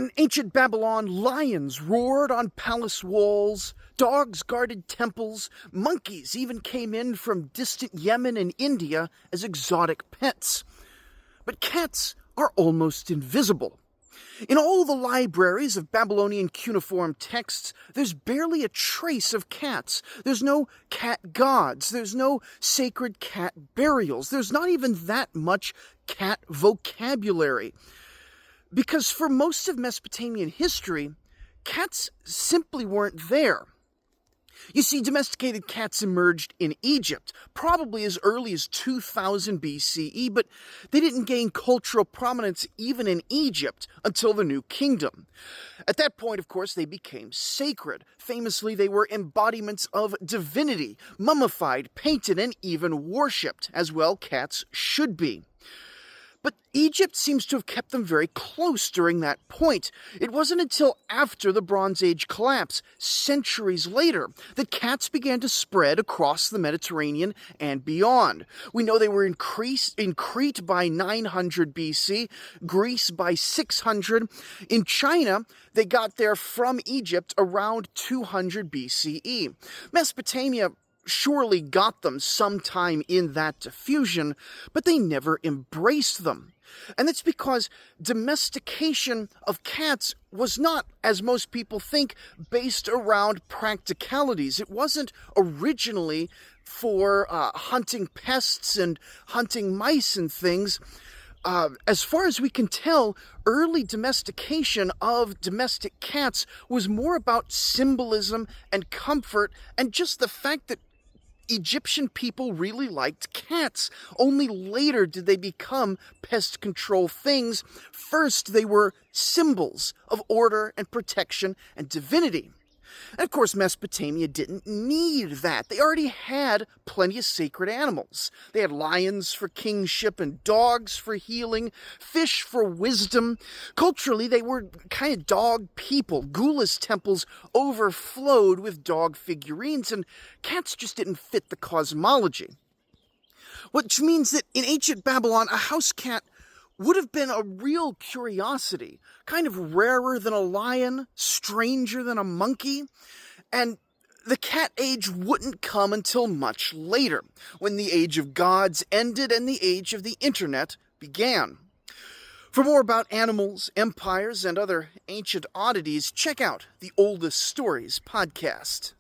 In ancient Babylon, lions roared on palace walls, dogs guarded temples, monkeys even came in from distant Yemen and India as exotic pets. But cats are almost invisible. In all the libraries of Babylonian cuneiform texts, there's barely a trace of cats. There's no cat gods. There's no sacred cat burials. There's not even that much cat vocabulary. Because for most of Mesopotamian history, cats simply weren't there. You see, domesticated cats emerged in Egypt, probably as early as 2000 BCE, but they didn't gain cultural prominence even in Egypt until the New Kingdom. At that point, of course, they became sacred. Famously, they were embodiments of divinity, mummified, painted, and even worshipped, as well cats should be. But Egypt seems to have kept them very close during that point. It wasn't until after the Bronze Age collapse, centuries later, that cats began to spread across the Mediterranean and beyond. We know they were in Crete by 900 BC, Greece by 600. In China, they got there from Egypt around 200 BCE. Mesopotamia surely got them sometime in that diffusion, but they never embraced them. And that's because domestication of cats was not, as most people think, based around practicalities. It wasn't originally for hunting pests and hunting mice and things. As far as we can tell, early domestication of domestic cats was more about symbolism and comfort and just the fact that Egyptian people really liked cats. Only later did they become pest control things. First, they were symbols of order and protection and divinity. And of course, Mesopotamia didn't need that. They already had plenty of sacred animals. They had lions for kingship and dogs for healing, fish for wisdom. Culturally, they were kind of dog people. Gulas temples overflowed with dog figurines, and cats just didn't fit the cosmology. Which means that in ancient Babylon, a house cat would have been a real curiosity, kind of rarer than a lion, stranger than a monkey, and the cat age wouldn't come until much later, when the age of gods ended and the age of the internet began. For more about animals, empires, and other ancient oddities, check out the Oldest Stories podcast.